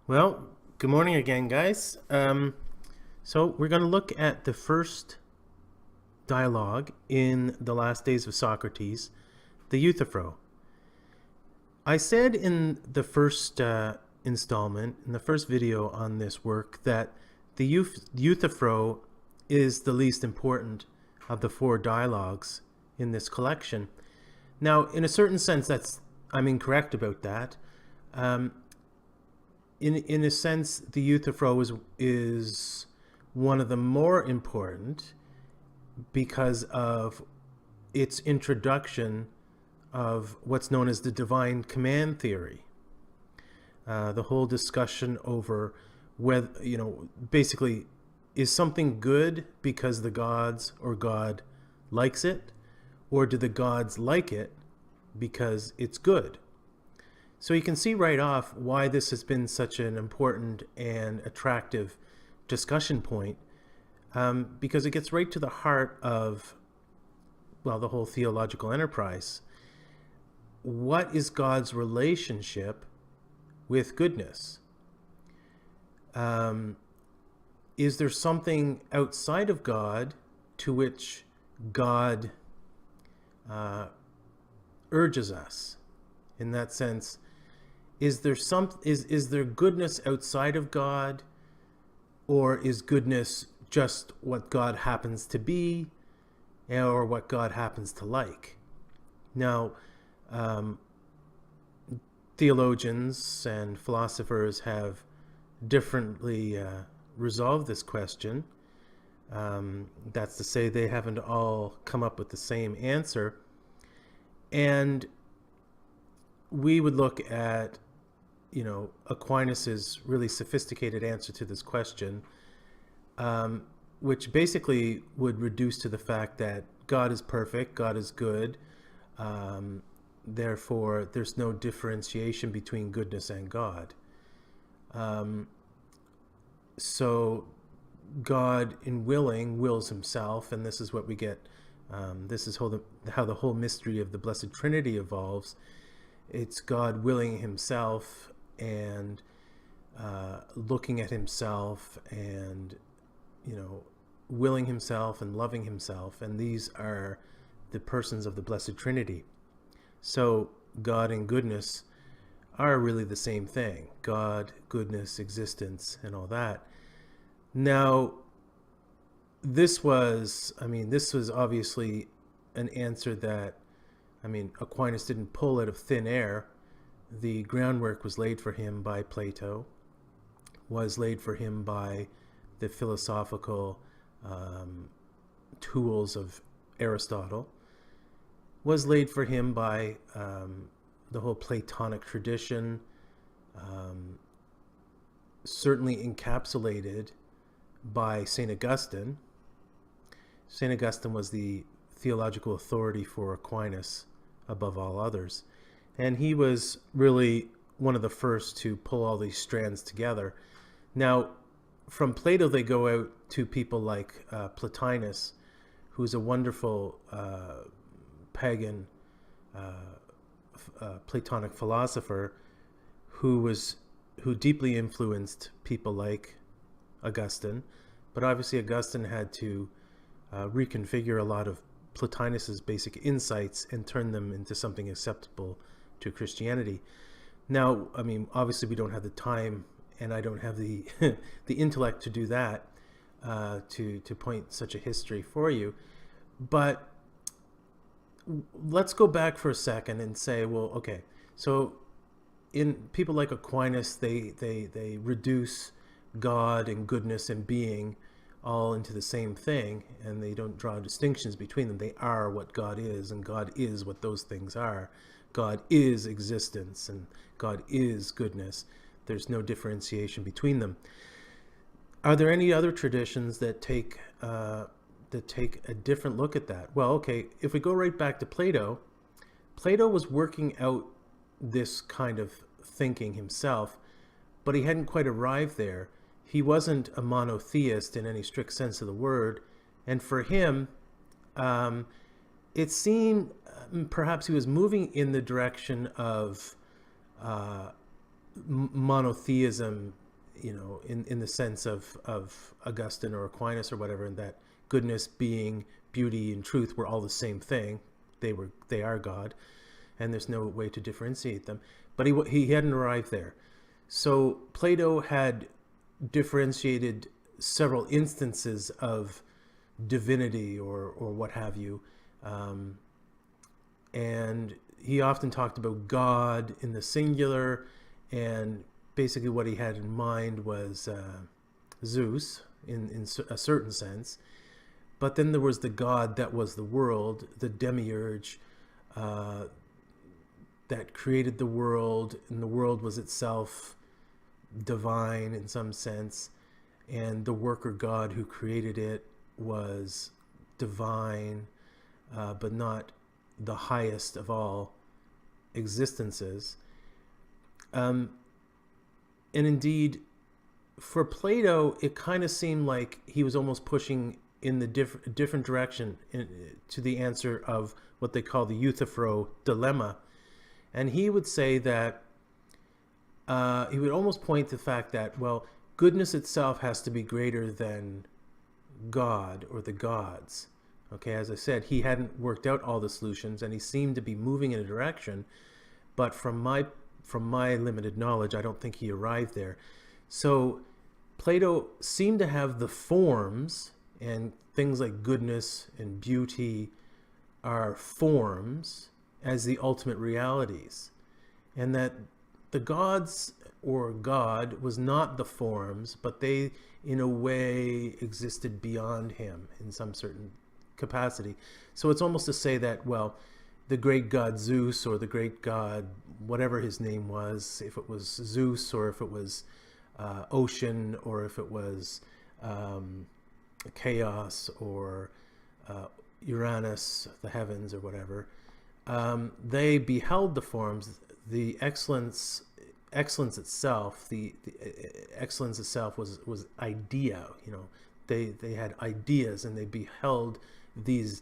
Well, good morning again, guys. So we're going to look at the first dialogue in the last days of Socrates, the Euthyphro. I said in the first installment, in the first video on this work, that the Euthyphro is the least important of the four dialogues in this collection. Now, in a certain sense, I'm incorrect about that. Um, in a sense, the Euthyphro is one of the more important because of its introduction of what's known as the divine command theory. The whole discussion over whether, basically, is something good because the gods or God likes it, or do the gods like it because it's good? So you can see right off why this has been such an important and attractive discussion point, because it gets right to the heart of, well, the whole theological enterprise. What is God's relationship with goodness? Is there something outside of God to which God urges us? In that sense, is there goodness outside of God, or is goodness just what God happens to be, or what God happens to like? Now, theologians and philosophers have differently resolved this question. That's to say, they haven't all come up with the same answer. And we would look at, Aquinas's really sophisticated answer to this question, which basically would reduce to the fact that God is perfect, God is good, therefore there's no differentiation between goodness and God. So God, in willing, wills himself, and this is what we get. This is how the whole mystery of the Blessed Trinity evolves. It's God willing himself and looking at himself and, willing himself and loving himself. And these are the persons of the Blessed Trinity. So God and goodness are really the same thing. God, goodness, existence, and all that. Now, this was obviously an answer that, Aquinas didn't pull out of thin air. The groundwork was laid for him by Plato, was laid for him by the philosophical tools of Aristotle, was laid for him by the whole Platonic tradition, certainly encapsulated by St. Augustine. St. Augustine was the theological authority for Aquinas above all others. And he was really one of the first to pull all these strands together. Now, from Plato, they go out to people like Plotinus, who's a wonderful pagan Platonic philosopher who deeply influenced people like Augustine. But obviously Augustine had to reconfigure a lot of Plotinus's basic insights and turn them into something acceptable to Christianity. Now, obviously we don't have the time, and I don't have the the intellect to do that, to point such a history for you. But let's go back for a second and say, well, okay, so in people like Aquinas, they reduce God and goodness and being all into the same thing, and they don't draw distinctions between them. They are what God is, and God is what those things are. God is existence, and God is goodness. There's no differentiation between them. Are there any other traditions that take a different look at that? Well, okay, if we go right back to Plato, Plato was working out this kind of thinking himself, but he hadn't quite arrived there. He wasn't a monotheist in any strict sense of the word, and for him, it seemed perhaps he was moving in the direction of monotheism, in the sense of Augustine or Aquinas or whatever, and that goodness, being, beauty, and truth were all the same thing. They are God, and there's no way to differentiate them. But he hadn't arrived there. So Plato had differentiated several instances of divinity or what have you, and he often talked about God in the singular, and basically what he had in mind was Zeus in a certain sense. But then there was the God that was the world, the demiurge, that created the world, and the world was itself divine in some sense, and the worker God who created it was divine, but not the highest of all existences. And indeed, for Plato, it kind of seemed like he was almost pushing in the different direction to the answer of what they call the Euthyphro dilemma. And he would say that he would almost point to the fact that, well, goodness itself has to be greater than God or the gods. Okay, as I said, he hadn't worked out all the solutions, and he seemed to be moving in a direction, but from my limited knowledge, I don't think he arrived there. So Plato seemed to have the forms, and things like goodness and beauty are forms, as the ultimate realities, and that the gods or God was not the forms, but they in a way existed beyond him in some certain capacity. So it's almost to say that, well, the great god Zeus, or the great god whatever his name was, if it was Zeus, or if it was ocean, or if it was chaos, or Uranus, the heavens, or whatever, they beheld the forms. The excellence itself, the excellence itself was idea. They had ideas, and they beheld these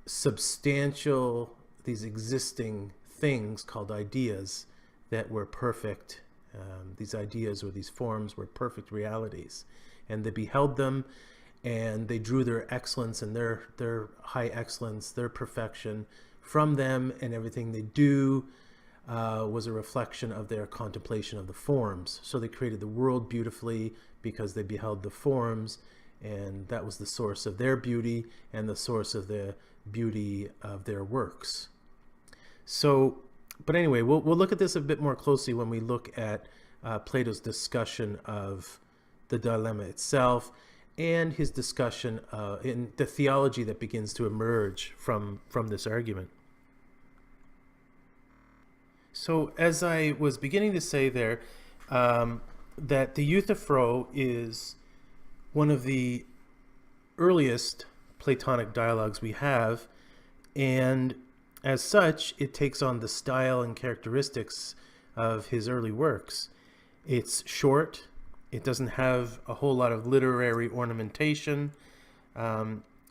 substantial, these existing things called ideas that were perfect. These ideas or these forms were perfect realities, and they beheld them, and they drew their excellence and their high excellence, their perfection from them, and everything they do was a reflection of their contemplation of the forms. So they created the world beautifully because they beheld the forms, and that was the source of their beauty and the source of the beauty of their works. So, but anyway, we'll look at this a bit more closely when we look at Plato's discussion of the dilemma itself, and his discussion in the theology that begins to emerge from this argument. So as I was beginning to say there, that the Euthyphro is one of the earliest Platonic dialogues we have, and as such, it takes on the style and characteristics of his early works. It's short. It doesn't have a whole lot of literary ornamentation.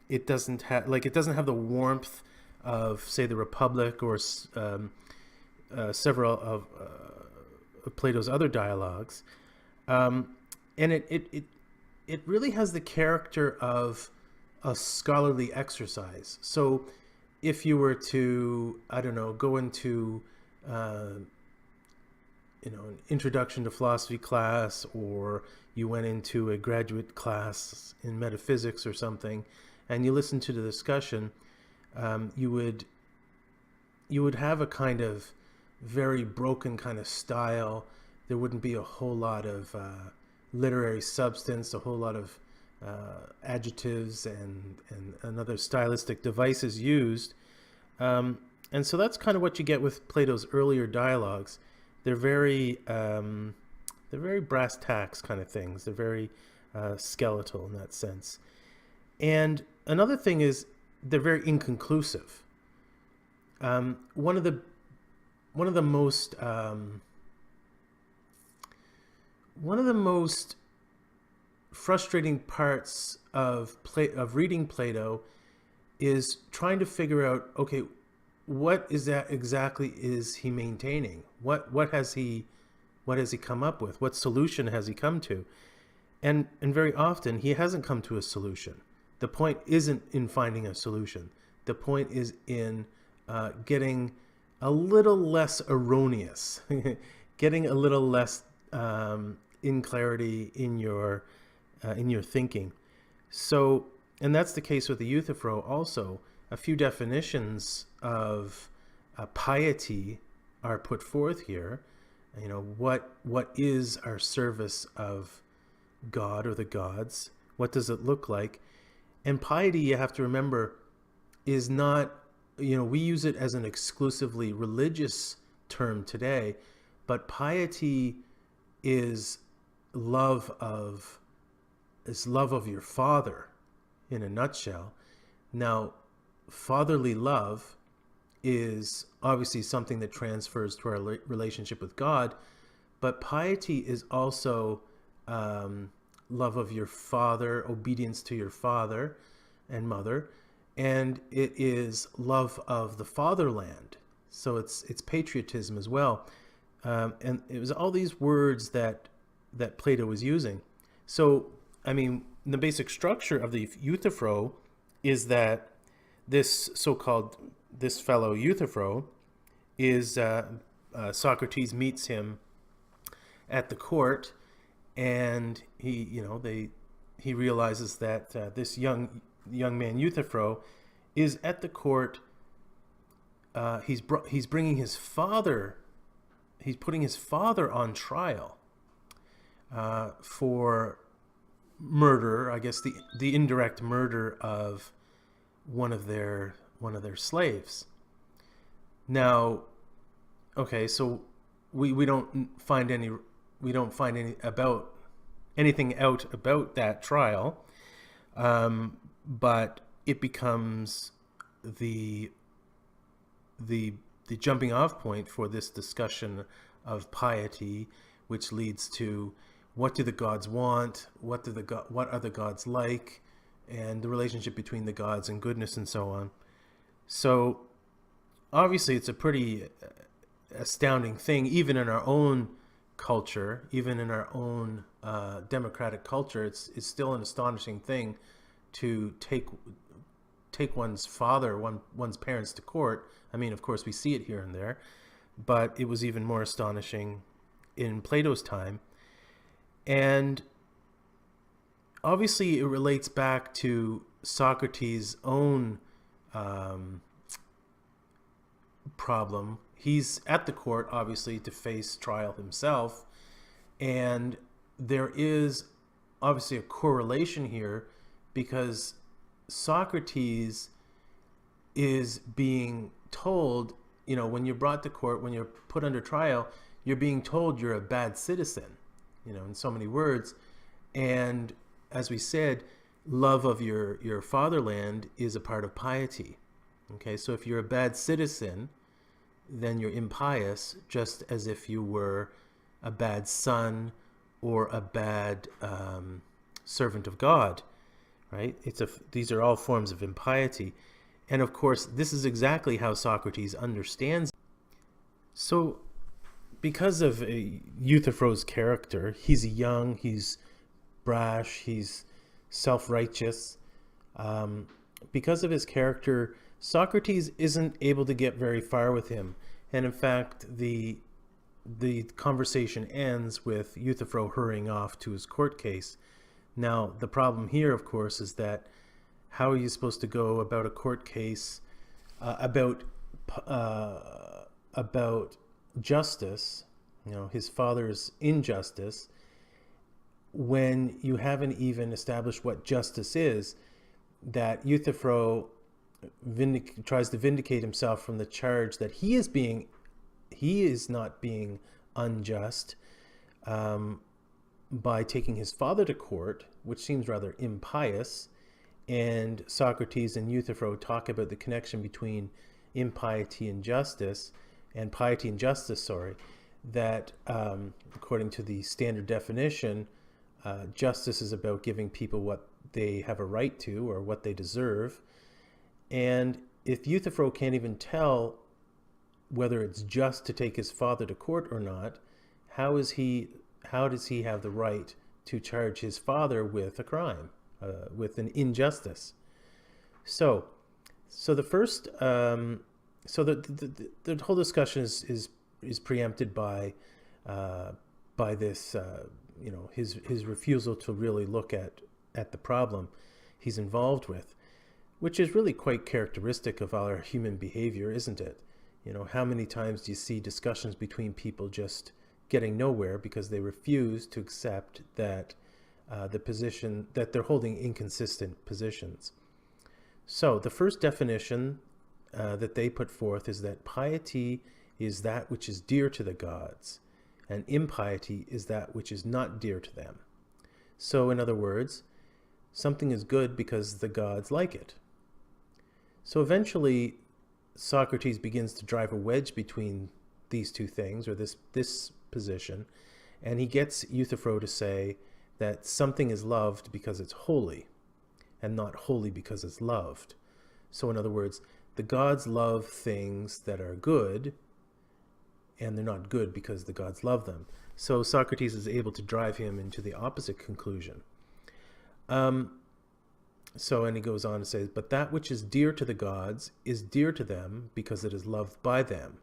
It doesn't have the warmth of, say, the Republic or several of Plato's other dialogues, and it really has the character of a scholarly exercise. So if you were to, I don't know, go into an introduction to philosophy class, or you went into a graduate class in metaphysics or something, and you listen to the discussion, you would have a kind of very broken kind of style. There wouldn't be a whole lot of literary substance, a whole lot of adjectives and other stylistic devices used. And so that's kind of what you get with Plato's earlier dialogues. They're very brass tacks kind of things. They're very skeletal in that sense. And another thing is they're very inconclusive. One of the most frustrating parts of reading Plato is trying to figure out, okay, what is that exactly is he maintaining? What has he What has he come up with? What solution has he come to? And very often he hasn't come to a solution. The point isn't in finding a solution. The point is in getting a little less erroneous, getting a little less in clarity in your thinking. So, and that's the case with the Euthyphro also. A few definitions of piety are put forth here. You know, what is our service of God or the gods? What does it look like? And piety, you have to remember, is not, you know, we use it as an exclusively religious term today, but piety is love of your father in a nutshell. Now, fatherly love is obviously something that transfers to our relationship with God, but piety is also love of your father, obedience to your father and mother, and it is love of the fatherland. So it's patriotism as well, and it was all these words that Plato was using. So, I mean, the basic structure of the Euthyphro is that this fellow Euthyphro is Socrates meets him at the court, and he realizes that this young man Euthyphro is at the court. He's bringing his father. He's putting his father on trial for murder. I guess the indirect murder of one of their slaves. Now, okay, so we don't find anything out about that trial, but it becomes the jumping off point for this discussion of piety, which leads to what do the gods want, what are the gods like, and the relationship between the gods and goodness and so on. So obviously it's a pretty astounding thing, even in our own culture, even in our own democratic culture. It's still an astonishing thing to take one's parents to court. I mean, of course, we see it here and there, but it was even more astonishing in Plato's time. And obviously it relates back to Socrates' own problem. He's at the court, obviously, to face trial himself, and there is obviously a correlation here, because Socrates is being told, you know, when you're brought to court, when you're put under trial, you're being told you're a bad citizen, you know, in so many words. And as we said, love of your fatherland is a part of piety. Okay, so if you're a bad citizen, then you're impious, just as if you were a bad son or a bad servant of God, right? These are all forms of impiety. And of course, this is exactly how Socrates understands. So because of Euthyphro's character, he's young, he's brash, he's self-righteous. Because of his character, Socrates isn't able to get very far with him. And in fact, the conversation ends with Euthyphro hurrying off to his court case. Now, the problem here, of course, is that how are you supposed to go about a court case about justice, you know, his father's injustice, when you haven't even established what justice is? That Euthyphro tries to vindicate himself from the charge that he is not being unjust by taking his father to court, which seems rather impious. And Socrates and Euthyphro talk about the connection between impiety and justice, and piety and justice, that according to the standard definition, justice is about giving people what they have a right to or what they deserve. And if Euthyphro can't even tell whether it's just to take his father to court or not, how is he? How does he have the right to charge his father with a crime, with an injustice? So, so the first, so the whole discussion is preempted by this, his refusal to really look at the problem he's involved with, which is really quite characteristic of our human behavior, isn't it? How many times do you see discussions between people just getting nowhere because they refuse to accept that the position that they're holding inconsistent positions? So the first definition that they put forth is that piety is that which is dear to the gods, and impiety is that which is not dear to them. So in other words, something is good because the gods like it. So eventually Socrates begins to drive a wedge between these two things, or this position, and he gets Euthyphro to say that something is loved because it's holy, and not holy because it's loved. So in other words, the gods love things that are good, and they're not good because the gods love them. So Socrates is able to drive him into the opposite conclusion. And he goes on to say, but that which is dear to the gods is dear to them because it is loved by them,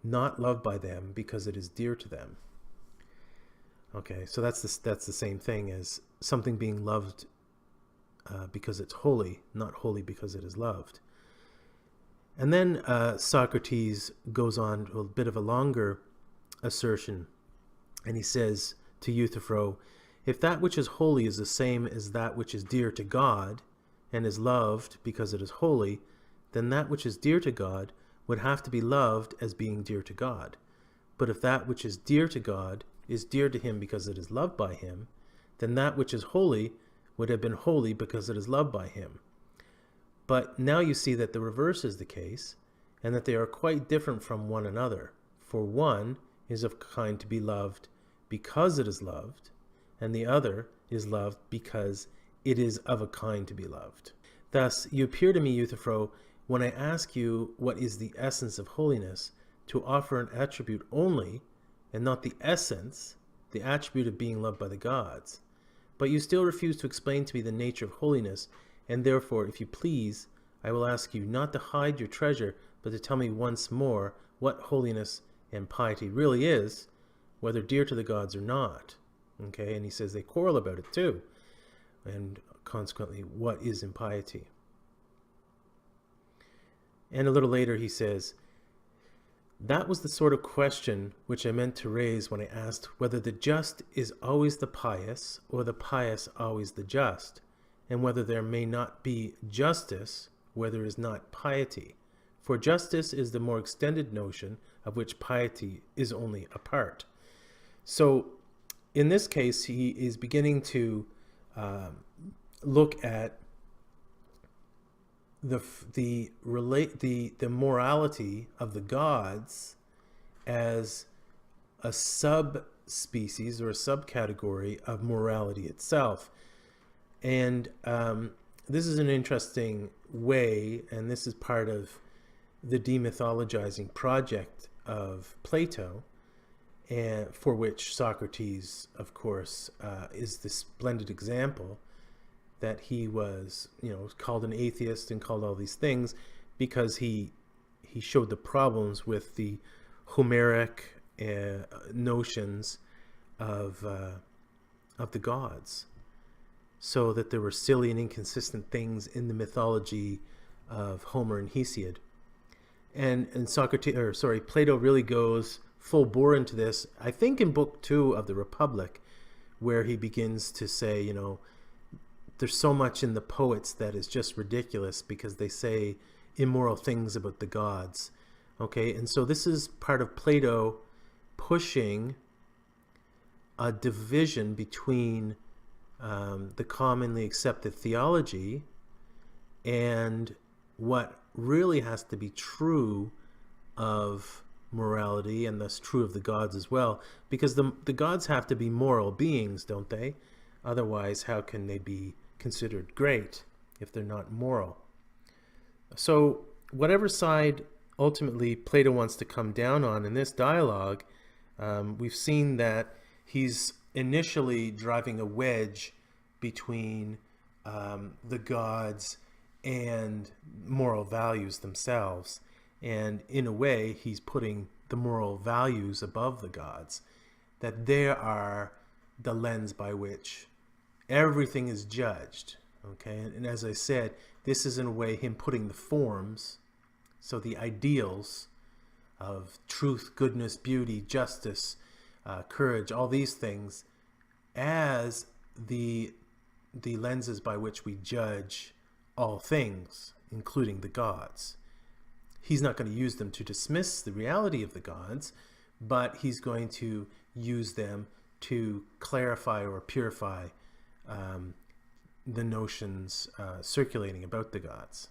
not loved by them because it is dear to them. Okay, so that's the same thing as something being loved because it's holy, not holy because it is loved. And then Socrates goes on to a bit of a longer assertion, and he says to Euthyphro, if that which is holy is the same as that which is dear to God and is loved because it is holy, then that which is dear to God would have to be loved as being dear to God. But if that which is dear to God is dear to him because it is loved by him, then that which is holy would have been holy because it is loved by him. But now you see that the reverse is the case, and that they are quite different from one another. For one is of kind to be loved because it is loved, and the other is loved because it is of a kind to be loved. Thus, you appear to me, Euthyphro, when I ask you what is the essence of holiness, to offer an attribute only, and not the essence, the attribute of being loved by the gods. But you still refuse to explain to me the nature of holiness, and therefore, if you please, I will ask you not to hide your treasure, but to tell me once more what holiness and piety really is, whether dear to the gods or not. Okay, and he says they quarrel about it too, and consequently, what is impiety? And a little later he says, that was the sort of question which I meant to raise when I asked whether the just is always the pious, or the pious always the just, and whether there may not be justice where there is not piety. For justice is the more extended notion of which piety is only a part. So in this case, he is beginning to look at the morality of the gods as a subspecies or a subcategory of morality itself. And this is an interesting way, and this is part of the demythologizing project of Plato, and for which Socrates, of course, is the splendid example that he was, called an atheist and called all these things because he showed the problems with the Homeric notions of the gods, so that there were silly and inconsistent things in the mythology of Homer and Hesiod. And Plato really goes full bore into this, I think in Book 2 of the Republic, where he begins to say, there's so much in the poets that is just ridiculous because they say immoral things about the gods. Okay, and so this is part of Plato pushing a division between the commonly accepted theology and what really has to be true of morality, and thus true of the gods as well, because the gods have to be moral beings, don't they? Otherwise, how can they be considered great if they're not moral? So whatever side ultimately Plato wants to come down on in this dialogue, We've seen that he's initially driving a wedge between the gods and moral values themselves. And in a way, he's putting the moral values above the gods, that they are the lens by which everything is judged. Okay, and as I said, this is in a way him putting the forms, so the ideals of truth, goodness, beauty, justice, courage, all these things, as the lenses by which we judge all things, including the gods. He's not going to use them to dismiss the reality of the gods, but he's going to use them to clarify or purify the notions circulating about the gods.